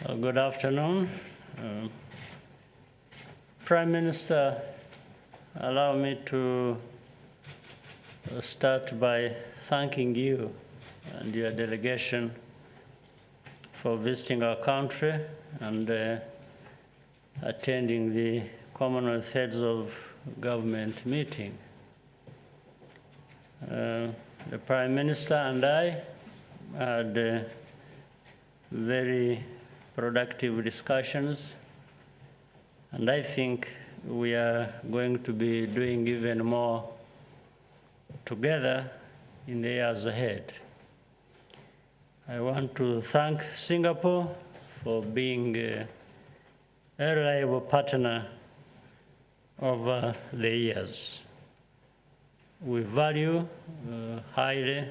Good afternoon. Prime Minister, allow me to start by thanking you and your delegation for visiting our country and attending the Commonwealth Heads of Government meeting. The Prime Minister and I had very productive discussions, and I think we are going to be doing even more together in the years ahead. I want to thank Singapore for being a reliable partner over the years. We value highly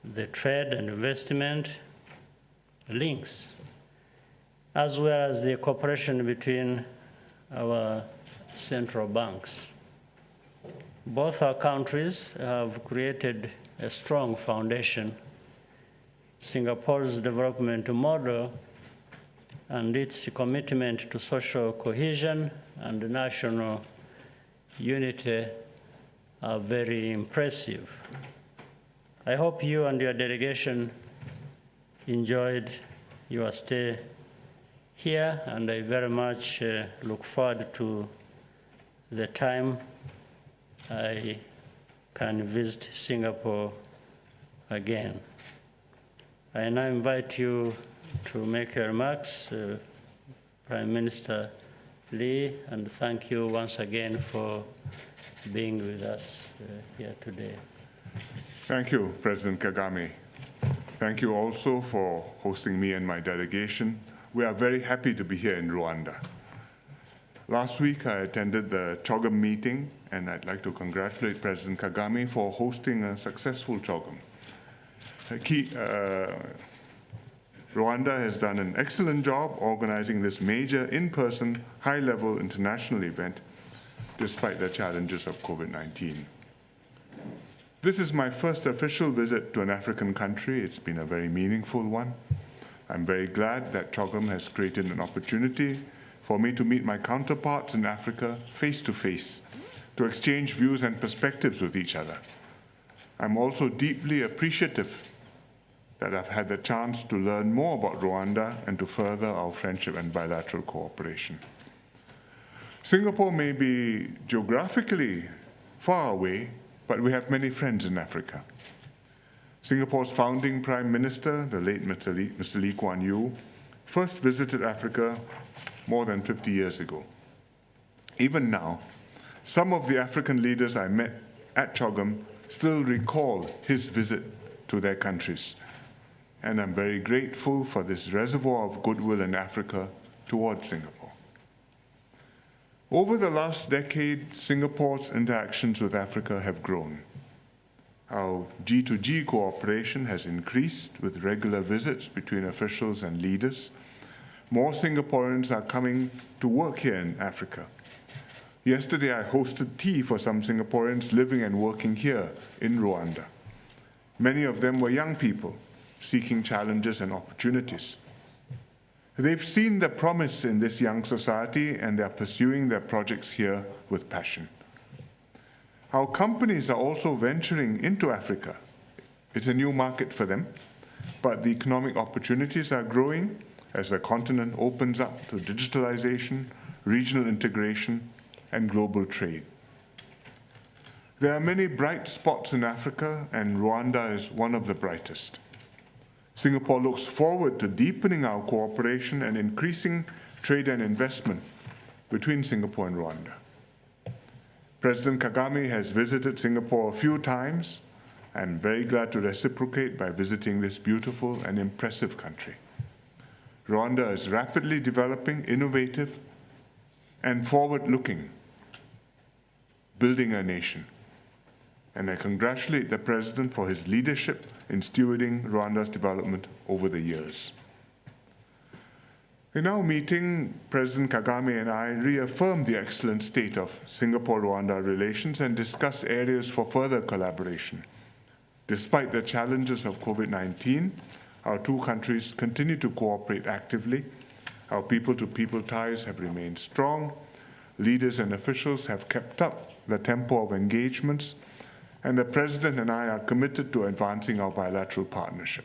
the trade and investment links, as well as the cooperation between our central banks. Both our countries have created a strong foundation. Singapore's development model and its commitment to social cohesion and national unity are very impressive. I hope you and your delegation enjoyed your stay here, and I very much look forward to the time I can visit Singapore again. I now invite you to make your remarks, Prime Minister Lee, and thank you once again for being with us here today. Thank you, President Kagame. Thank you also for hosting me and my delegation. We are very happy to be here in Rwanda. Last week, I attended the CHOGM meeting, and I'd like to congratulate President Kagame for hosting a successful CHOGM. Rwanda has done an excellent job organizing this major in-person, high-level international event, despite the challenges of COVID-19. This is my first official visit to an African country. It's been a very meaningful one. I'm very glad that CHOGM has created an opportunity for me to meet my counterparts in Africa face-to-face, to exchange views and perspectives with each other. I'm also deeply appreciative that I've had the chance to learn more about Rwanda and to further our friendship and bilateral cooperation. Singapore may be geographically far away, but we have many friends in Africa. Singapore's founding Prime Minister, the late Mr. Lee Kuan Yew, first visited Africa more than 50 years ago. Even now, some of the African leaders I met at CHOGM still recall his visit to their countries, and I'm very grateful for this reservoir of goodwill in Africa towards Singapore. Over the last decade, Singapore's interactions with Africa have grown. Our G2G cooperation has increased with regular visits between officials and leaders. More Singaporeans are coming to work here in Africa. Yesterday, I hosted tea for some Singaporeans living and working here in Rwanda. Many of them were young people seeking challenges and opportunities. They've seen the promise in this young society, and they're pursuing their projects here with passion. Our companies are also venturing into Africa. It's a new market for them, but the economic opportunities are growing as the continent opens up to digitalization, regional integration, and global trade. There are many bright spots in Africa, and Rwanda is one of the brightest. Singapore looks forward to deepening our cooperation and increasing trade and investment between Singapore and Rwanda. President Kagame has visited Singapore a few times. I'm very glad to reciprocate by visiting this beautiful and impressive country. Rwanda is rapidly developing, innovative, and forward-looking, building a nation. And I congratulate the President for his leadership in stewarding Rwanda's development over the years. In our meeting, President Kagame and I reaffirmed the excellent state of Singapore-Rwanda relations and discussed areas for further collaboration. Despite the challenges of COVID-19, Our two countries continue to cooperate actively. Our people-to-people ties have remained strong. Leaders and officials have kept up the tempo of engagements, and the President and I are committed to advancing our bilateral partnership.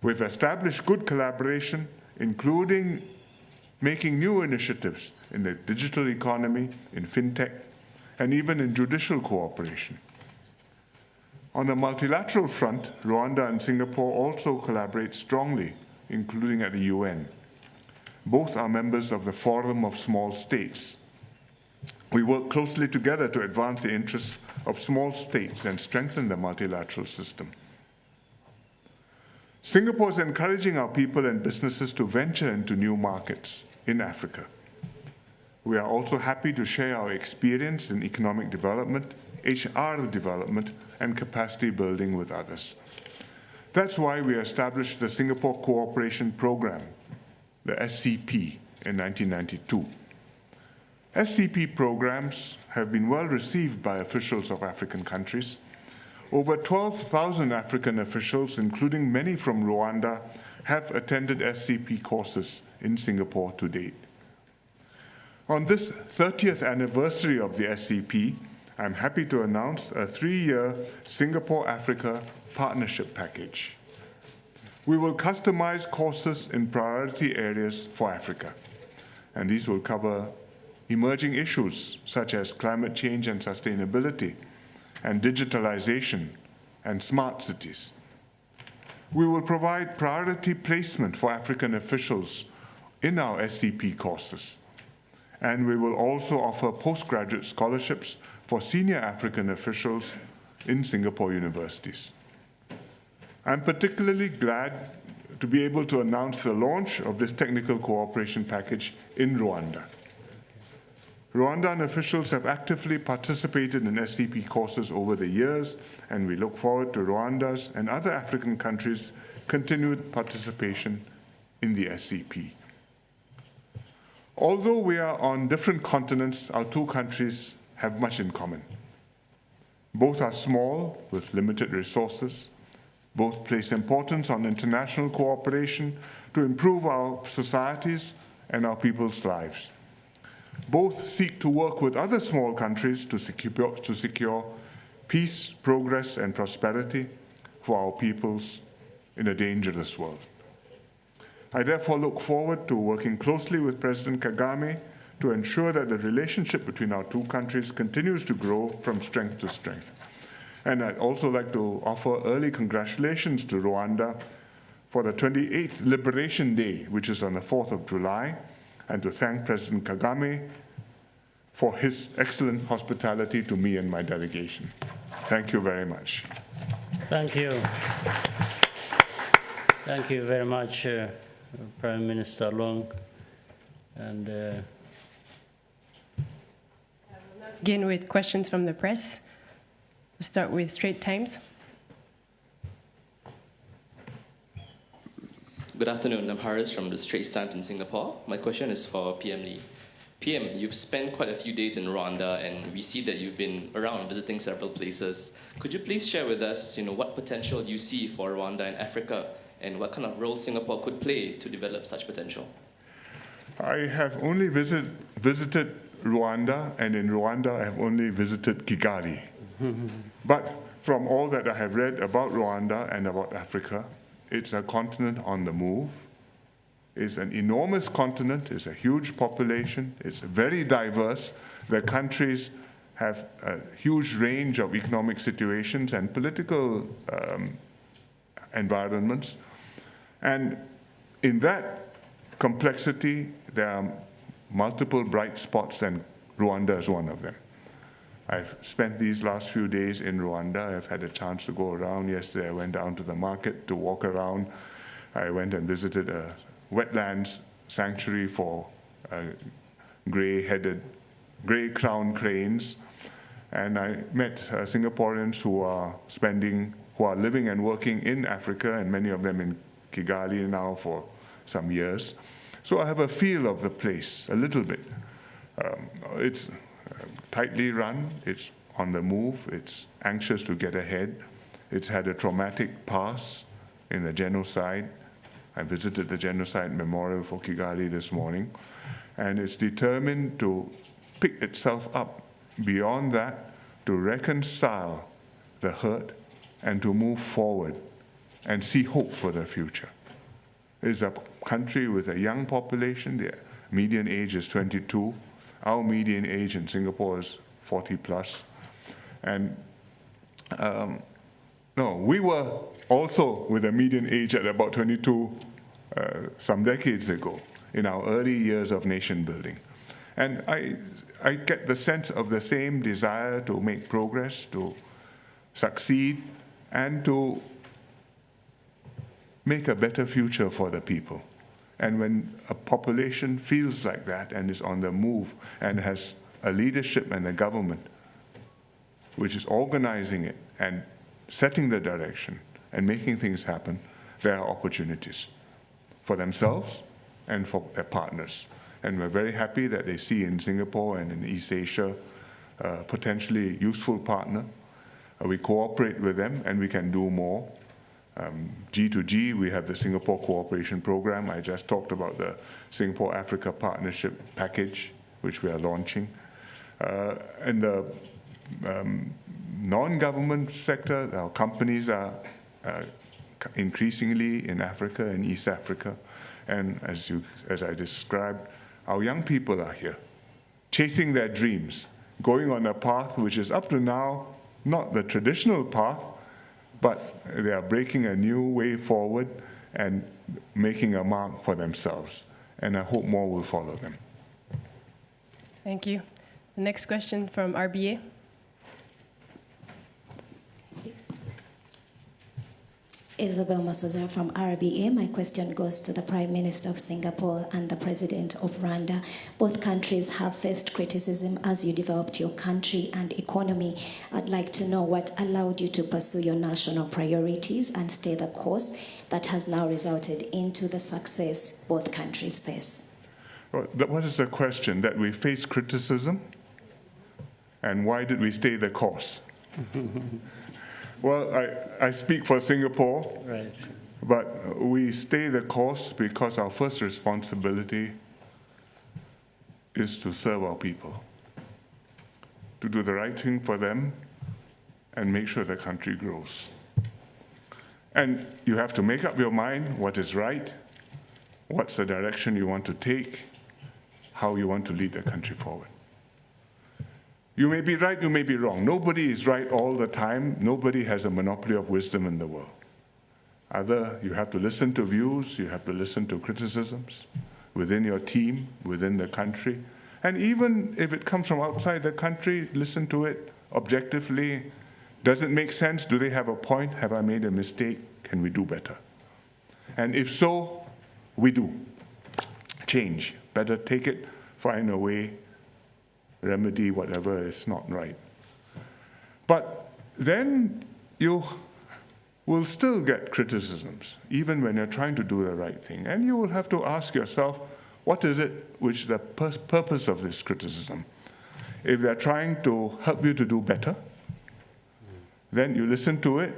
We've established good collaboration, including making new initiatives in the digital economy, in fintech, and even in judicial cooperation. On the multilateral front, Rwanda and Singapore also collaborate strongly, including at the UN. Both are members of the Forum of Small States. We work closely together to advance the interests of small states and strengthen the multilateral system. Singapore is encouraging our people and businesses to venture into new markets in Africa. We are also happy to share our experience in economic development, HR development, and capacity building with others. That's why we established the Singapore Cooperation Program, the SCP, in 1992. SCP programs have been well received by officials of African countries. Over 12,000 African officials, including many from Rwanda, have attended SCP courses in Singapore to date. On this 30th anniversary of the SCP, I'm happy to announce a 3-year Singapore-Africa partnership package. We will customize courses in priority areas for Africa, and these will cover emerging issues such as climate change and sustainability, and digitalization, and smart cities. We will provide priority placement for African officials in our SCP courses, and we will also offer postgraduate scholarships for senior African officials in Singapore universities. I'm particularly glad to be able to announce the launch of this technical cooperation package in Rwanda. Rwandan officials have actively participated in SCP courses over the years, and we look forward to Rwanda's and other African countries' continued participation in the SCP. Although we are on different continents, our two countries have much in common. Both are small with limited resources. Both place importance on international cooperation to improve our societies and our people's lives. Both seek to work with other small countries to secure peace, progress, and prosperity for our peoples in a dangerous world. I therefore look forward to working closely with President Kagame to ensure that the relationship between our two countries continues to grow from strength to strength. And I'd also like to offer early congratulations to Rwanda for the 28th Liberation Day, which is on the 4th of July, and to thank President Kagame for his excellent hospitality to me and my delegation. Thank you very much. Thank you. Thank you very much, Prime Minister Long. And begin with questions from the press. We'll start with Straits Times. Good afternoon, I'm Haris from the Straits Times in Singapore. My question is for PM Lee. PM, you've spent quite a few days in Rwanda, and we see that you've been around visiting several places. Could you please share with us, what potential you see for Rwanda and Africa, and what kind of role Singapore could play to develop such potential? I have only visited Rwanda, and in Rwanda I have only visited Kigali. But from all that I have read about Rwanda and about Africa, it's a continent on the move. It's an enormous continent, it's a huge population, it's very diverse. The countries have a huge range of economic situations and political environments. And in that complexity, there are multiple bright spots, and Rwanda is one of them. I've spent these last few days in Rwanda. I've had a chance to go around. Yesterday I went down to the market to walk around. I went and visited a wetlands sanctuary for gray-crowned cranes. And I met Singaporeans who are living and working in Africa, and many of them in Kigali now for some years. So I have a feel of the place a little bit. It's tightly run, it's on the move, it's anxious to get ahead. It's had a traumatic past in the genocide. I visited the Genocide Memorial for Kigali this morning, and it's determined to pick itself up beyond that, to reconcile the hurt and to move forward and see hope for the future. It's a country with a young population. The median age is 22. Our median age in Singapore is 40 plus. And no, we were also with a median age at about 22 some decades ago in our early years of nation building. And I get the sense of the same desire to make progress, to succeed, and to make a better future for the people. And when a population feels like that and is on the move and has a leadership and a government which is organizing it and setting the direction and making things happen, there are opportunities for themselves and for their partners. And we're very happy that they see in Singapore and in East Asia a potentially useful partner. We cooperate with them and we can do more. G2G, we have the Singapore Cooperation Program. I just talked about the Singapore-Africa Partnership Package, which we are launching. In the non-government sector, our companies are increasingly in Africa and East Africa. And as I described, our young people are here, chasing their dreams, going on a path which is up to now not the traditional path, but they are breaking a new way forward and making a mark for themselves. And I hope more will follow them. Thank you. The next question from RBA. Isabel Masoza from RBA. My question goes to the Prime Minister of Singapore and the President of Rwanda. Both countries have faced criticism as you developed your country and economy. I'd like to know what allowed you to pursue your national priorities and stay the course that has now resulted into the success both countries face. What is the question? That we face criticism? And why did we stay the course? Well, I speak for Singapore, Right. but we stay the course because our first responsibility is to serve our people, to do the right thing for them and make sure the country grows. And you have to make up your mind what is right, what's the direction you want to take, how you want to lead the country forward. You may be right, you may be wrong. Nobody is right all the time. Nobody has a monopoly of wisdom in the world. Either you have to listen to views, you have to listen to criticisms within your team, within the country. And even if it comes from outside the country, listen to it objectively. Does it make sense? Do they have a point? Have I made a mistake? Can we do better? And if so, we do. Change. Better take it, find a way, remedy whatever is not right. But then you will still get criticisms, even when you're trying to do the right thing. And you will have to ask yourself, what is it which the purpose of this criticism? If they're trying to help you to do better, then you listen to it.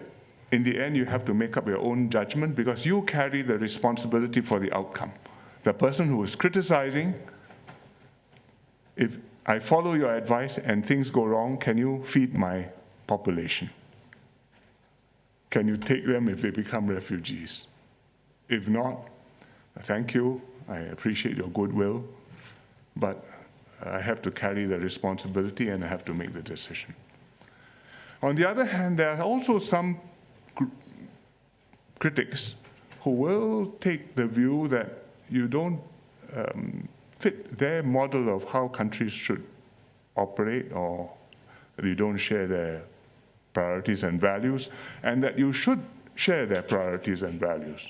In the end, you have to make up your own judgment because you carry the responsibility for the outcome. The person who is criticizing, if I follow your advice and things go wrong, can you feed my population? Can you take them if they become refugees? If not, thank you, I appreciate your goodwill, but I have to carry the responsibility and I have to make the decision. On the other hand, there are also some critics who will take the view that you don't fit their model of how countries should operate, or you don't share their priorities and values, and that you should share their priorities and values.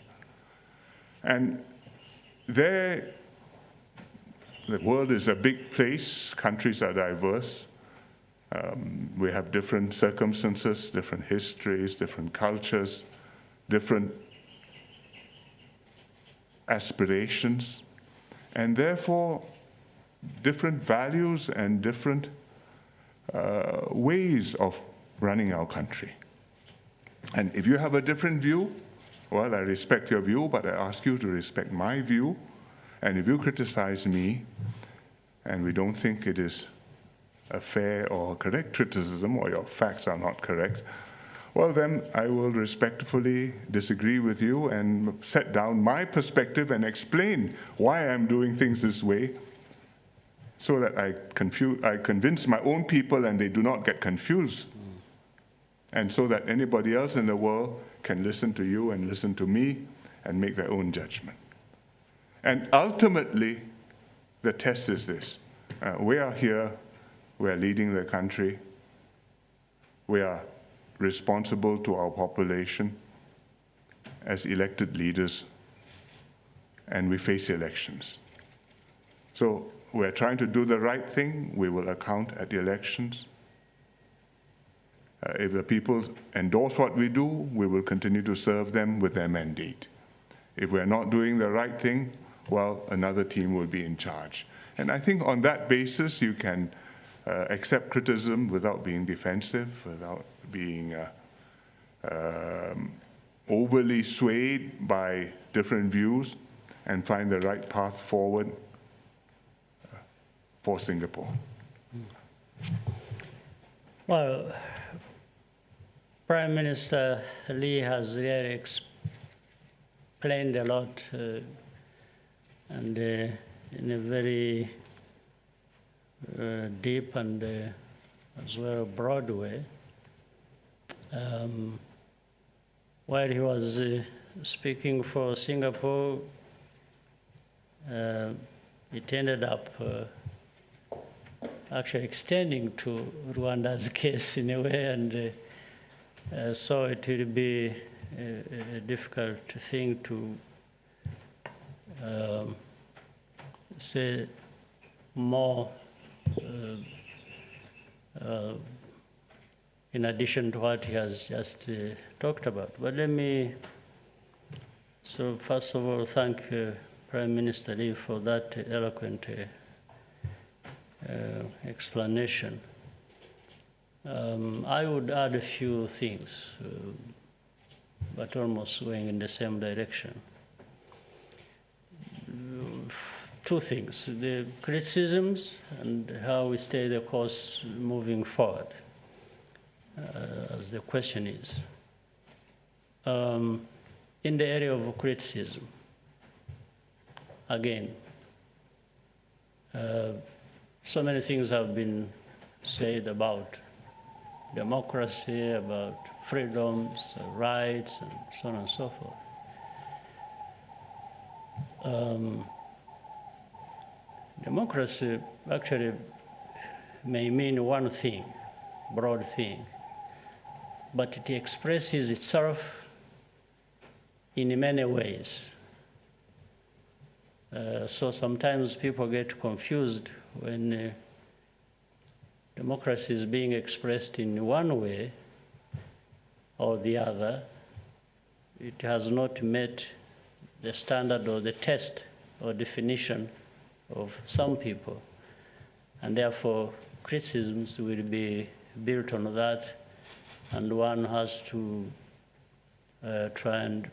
And the world is a big place, countries are diverse, we have different circumstances, different histories, different cultures, different aspirations, and therefore different values and different ways of running our country. And if you have a different view, Well, I respect your view, but I ask you to respect my view. And if you criticize me, and we don't think it is a fair or correct criticism, or your facts are not correct, well, then I will respectfully disagree with you and set down my perspective and explain why I'm doing things this way, so that I convince my own people and they do not get confused. And so that anybody else in the world can listen to you and listen to me and make their own judgment. And ultimately, the test is this. We are here, we are leading the country, we are responsible to our population as elected leaders, and we face elections. So we're trying to do the right thing. We will account at the elections. If the people endorse what we do, we will continue to serve them with their mandate. If we're not doing the right thing, well, another team will be in charge. And I think on that basis, you can accept criticism without being defensive, without being overly swayed by different views, and find the right path forward for Singapore. Well, Prime Minister Lee has really explained a lot and in a very deep and as well broad way. While he was speaking for Singapore, it ended up actually extending to Rwanda's case in a way, and so it will be a difficult thing to say more in addition to what he has just talked about. But let me, so first of all, thank Prime Minister Lee for that eloquent explanation. I would add a few things, but almost going in the same direction. Two things, the criticisms and how we stay the course moving forward, as the question is. In the area of criticism, again, so many things have been said about democracy, about freedoms, rights, and so on and so forth. Democracy actually may mean one thing, broad thing, but it expresses itself in many ways. So sometimes people get confused when democracy is being expressed in one way or the other. It has not met the standard or the test or definition of some people, and therefore criticisms will be built on that, and one has to try and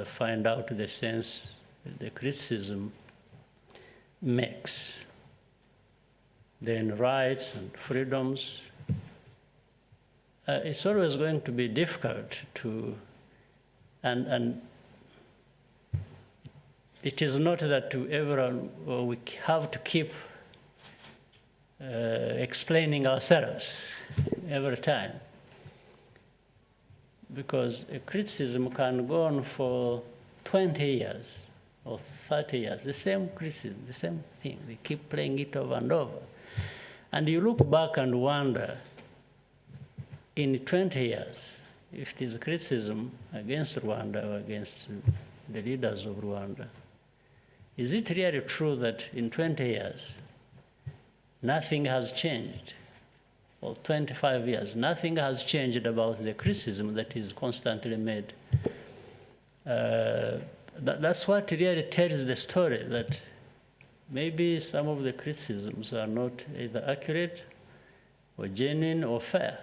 find out the sense the criticism makes. Then rights and freedoms, it's always going to be difficult to, and it is not that to everyone we have to keep explaining ourselves every time, because a criticism can go on for 20 years or 30 years, the same criticism, the same thing. They keep playing it over and over. And you look back and wonder, in 20 years, if it is criticism against Rwanda or against the leaders of Rwanda, is it really true that in 20 years, nothing has changed? Or 25 years, nothing has changed about the criticism that is constantly made. That's what really tells the story, that maybe some of the criticisms are not either accurate or genuine or fair.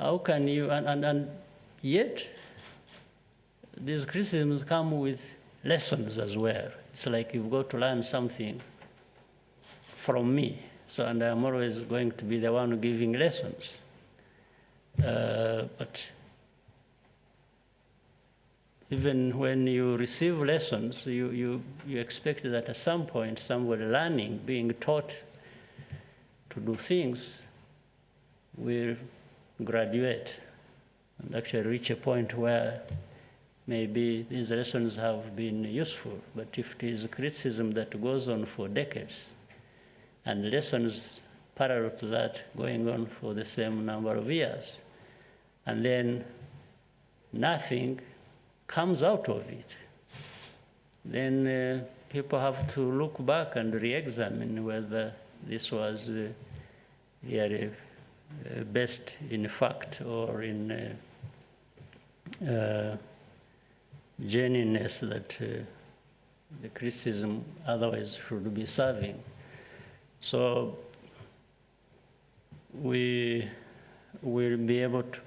How can you, and yet, these criticisms come with lessons as well. It's like you've got to learn something from me. So, and I'm always going to be the one giving lessons. But even when you receive lessons, you expect that at some point somebody learning, being taught to do things, will graduate and actually reach a point where maybe these lessons have been useful. But if it is criticism that goes on for decades, and lessons parallel to that going on for the same number of years, and then nothing comes out of it, then people have to look back and re-examine whether this was really best in fact or in genuineness that the criticism otherwise should be serving. So we will be able to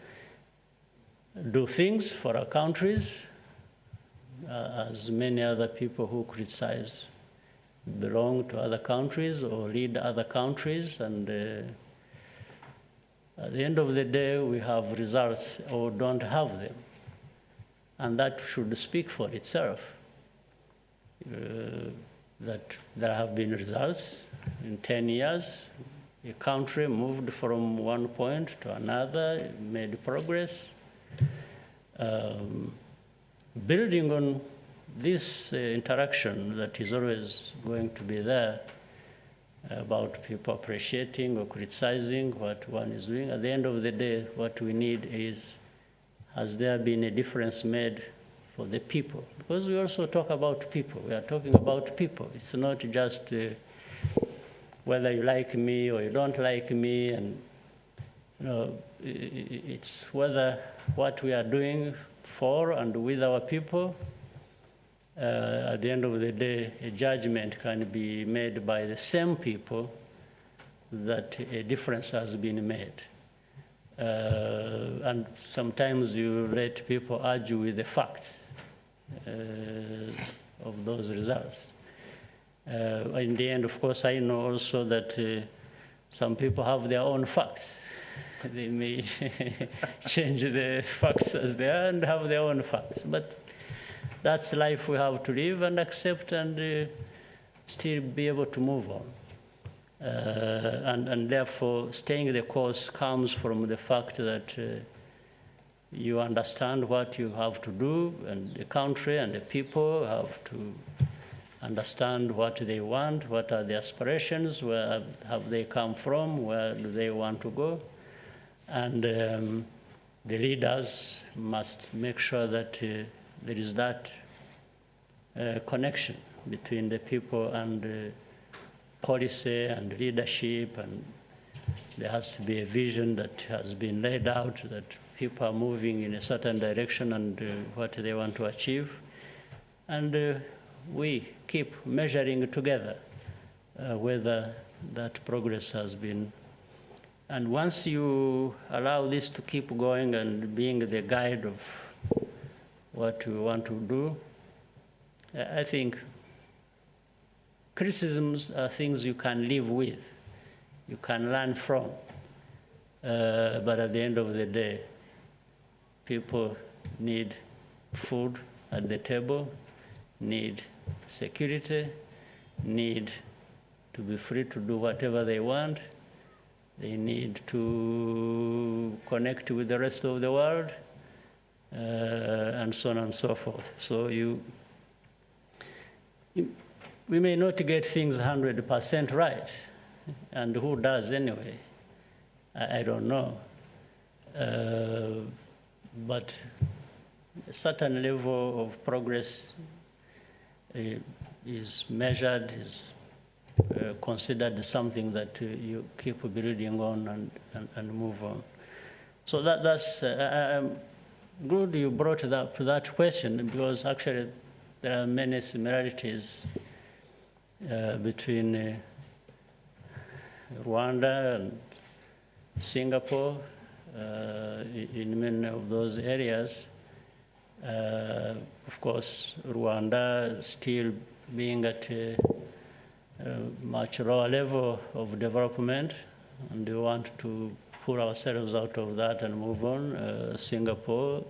do things for our countries, as many other people who criticize belong to other countries or lead other countries, and at the end of the day, we have results or don't have them. And that should speak for itself, that there have been results. In 10 years, a country moved from one point to another, made progress. Building on this interaction that is always going to be there about people appreciating or criticizing what one is doing, at the end of the day, what we need is, has there been a difference made for the people? Because we also talk about people. We are talking about people. It's not just whether you like me or you don't like me, and it's whether what we are doing for and with our people, at the end of the day, a judgment can be made by the same people that a difference has been made. And sometimes you let people argue with the facts of those results. In the end, of course, I know also that some people have their own facts. They may change the facts as they are and have their own facts. But that's life we have to live and accept and still be able to move on. And therefore, staying the course comes from the fact that you understand what you have to do, and the country and the people have to understand what they want, what are their aspirations, where have they come from, where do they want to go. And the leaders must make sure that there is that connection between the people and policy and leadership, and there has to be a vision that has been laid out, that people are moving in a certain direction and what they want to achieve. And we keep measuring together whether that progress has been. And once you allow this to keep going and being the guide of what you want to do, I think criticisms are things you can live with, you can learn from. But at the end of the day, people need food at the table, need security, need to be free to do whatever they want. They need to connect with the rest of the world, and so on and so forth. So we may not get things 100% right, and who does anyway? I don't know. But a certain level of progress is measured, is considered something that you keep building on and move on. So that's good you brought it up to that question, because actually there are many similarities between Rwanda and Singapore. in many of those areas. Of course, Rwanda still being at a much lower level of development, and we want to pull ourselves out of that and move on. Singapore,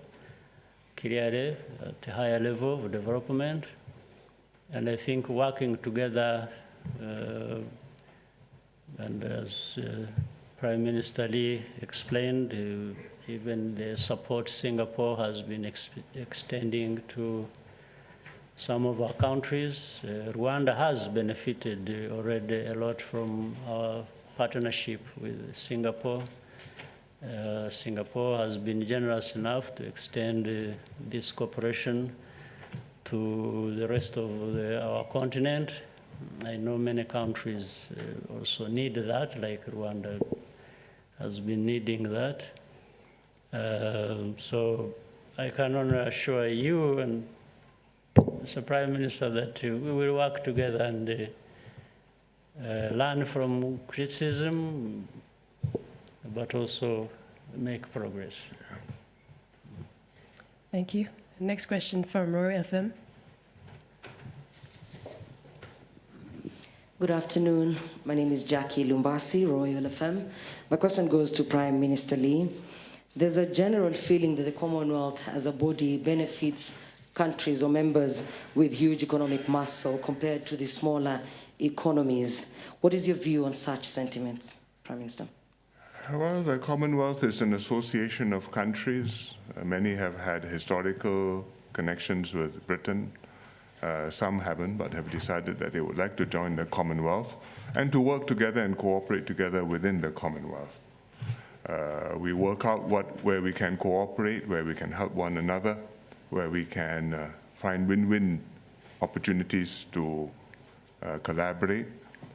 clearly at a higher level of development. And I think working together, and as Prime Minister Lee explained, even the support Singapore has been extending to some of our countries. Rwanda has benefited already a lot from our partnership with Singapore. Singapore has been generous enough to extend this cooperation to the rest of our continent. I know many countries also need that, like Rwanda has been needing that. So I can only assure you and Mr. Prime Minister that we will work together and learn from criticism, but also make progress. Thank you. Next question from Royal FM. Good afternoon. My name is Jackie Lumbasi, Royal FM. My question goes to Prime Minister Lee. There's a general feeling that the Commonwealth as a body benefits countries or members with huge economic muscle compared to the smaller economies. What is your view on such sentiments, Prime Minister? Well, the Commonwealth is an association of countries. Many have had historical connections with Britain. Some haven't, but have decided that they would like to join the Commonwealth and to work together and cooperate together within the Commonwealth. We work out where we can cooperate, where we can help one another, where we can find win-win opportunities to collaborate,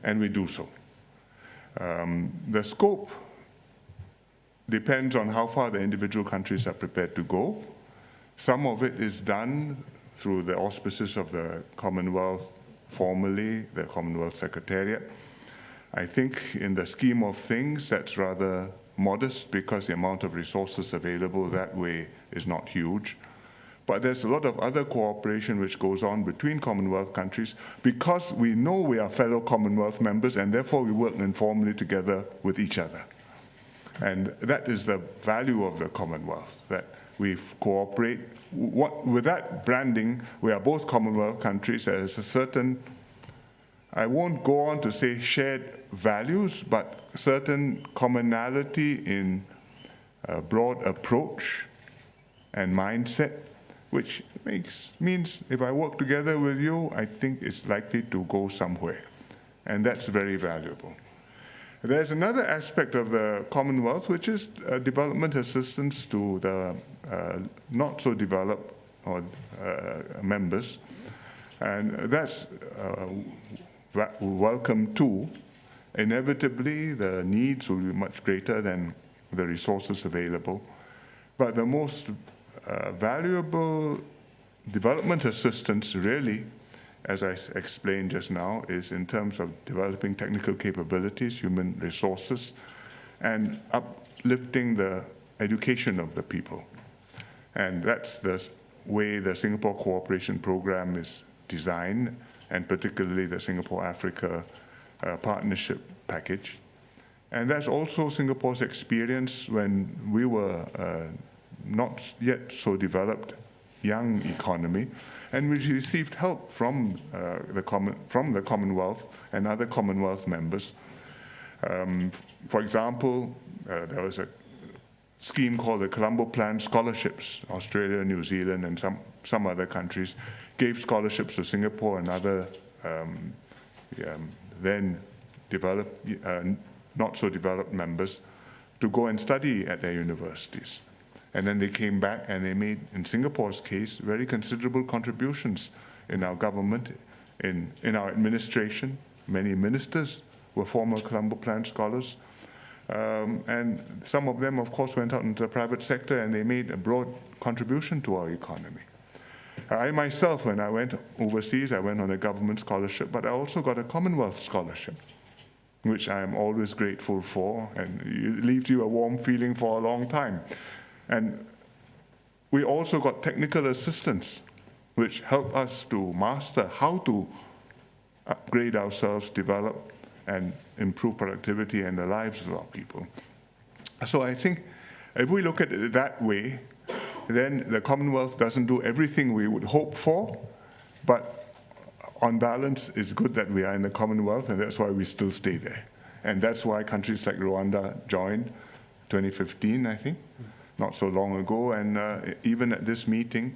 and we do so. The scope depends on how far the individual countries are prepared to go. Some of it is done through the auspices of the Commonwealth, formally, the Commonwealth Secretariat. I think in the scheme of things, that's rather modest because the amount of resources available that way is not huge. But there's a lot of other cooperation which goes on between Commonwealth countries because we know we are fellow Commonwealth members and therefore we work informally together with each other. And that is the value of the Commonwealth, that we cooperate. With that branding, we are both Commonwealth countries. There is a certain, I won't go on to say shared values, but certain commonality in a broad approach and mindset, which means if I work together with you, I think it's likely to go somewhere. And that's very valuable. There's another aspect of the Commonwealth, which is development assistance to the not so developed members. And that's welcome too. Inevitably, the needs will be much greater than the resources available. But the most valuable development assistance really, as I explained just now, is in terms of developing technical capabilities, human resources, and uplifting the education of the people. And that's the way the Singapore Cooperation Program is designed, and particularly the Singapore-Africa Partnership Package. And that's also Singapore's experience when we were not yet so developed young economy, and we received help from the Commonwealth and other Commonwealth members. For example, there was a scheme called the Colombo Plan Scholarships. Australia, New Zealand, and some other countries gave scholarships to Singapore and other then developed, not so developed members to go and study at their universities. And then they came back and they made, in Singapore's case, very considerable contributions in our government, in our administration. Many ministers were former Colombo Plan scholars. And some of them, of course, went out into the private sector and they made a broad contribution to our economy. I myself, when I went overseas, I went on a government scholarship, but I also got a Commonwealth scholarship. which I am always grateful for, and it leaves you a warm feeling for a long time. And we also got technical assistance, which help us to master how to upgrade ourselves, develop, and improve productivity and the lives of our people. So I think if we look at it that way, then the Commonwealth doesn't do everything we would hope for, but on balance, it's good that we are in the Commonwealth, and that's why we still stay there. And that's why countries like Rwanda joined 2015, I think, not so long ago. And even at this meeting,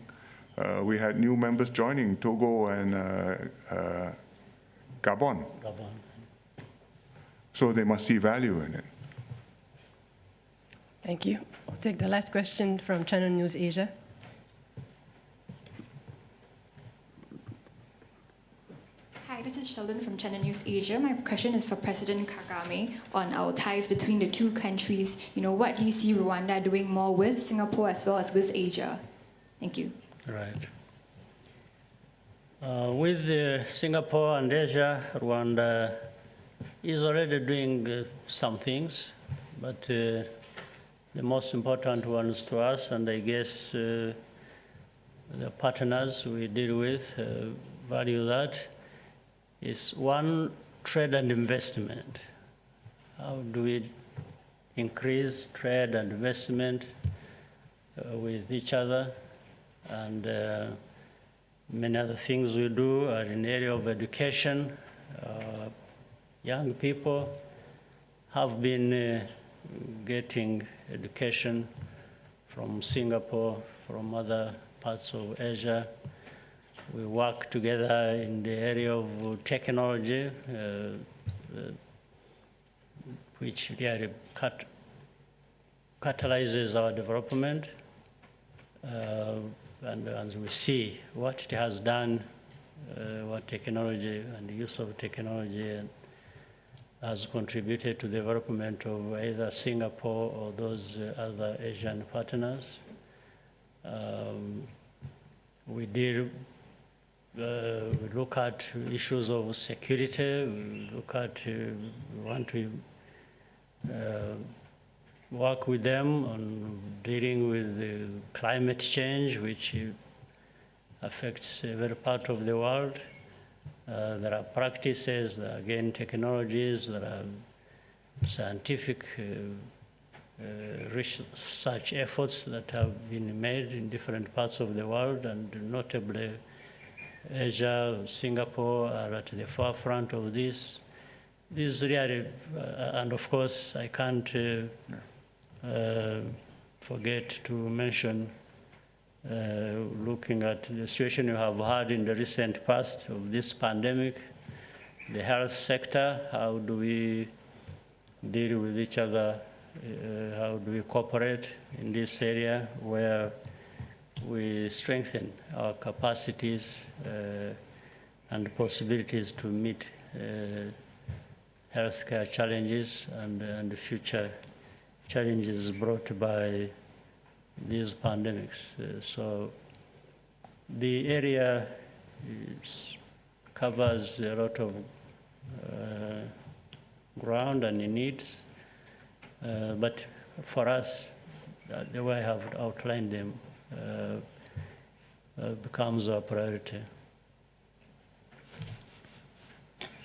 we had new members joining, Togo and Gabon. So they must see value in it. Thank you. I'll take the last question from Channel News Asia. Hi, this is Sheldon from Channel News Asia. My question is for President Kagame on our ties between the two countries. What do you see Rwanda doing more with Singapore as well as with Asia? Thank you. Right. With Singapore and Asia, Rwanda is already doing some things, but the most important ones to us, and I guess the partners we deal with value that, is one, trade and investment. How do we increase trade and investment with each other? And many other things we do are in the area of education. Young people have been getting education from Singapore, from other parts of Asia. We work together in the area of technology, which really catalyzes our development. And as we see what it has done, what technology and the use of technology has contributed to the development of either Singapore or those other Asian partners. We look at issues of security. We want to work with them on dealing with climate change, which affects every part of the world. There are practices, there are again technologies, there are scientific research efforts that have been made in different parts of the world, and notably Asia, Singapore are at the forefront of this. This really, and of course, I can't forget to mention looking at the situation you have had in the recent past of this pandemic, the health sector. How do we deal with each other? How do we cooperate in this area where we strengthen our capacities and possibilities to meet healthcare challenges and the future challenges brought by these pandemics. So the area covers a lot of ground and needs, but for us, the way I have outlined them becomes our priority.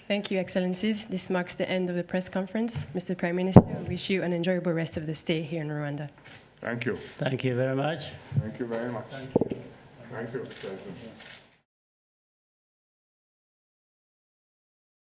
Thank you, Excellencies. This marks the end of the press conference. Mr. Prime Minister, we wish you an enjoyable rest of the stay here in Rwanda. Thank you. Thank you very much. Thank you very much. Thank you, President.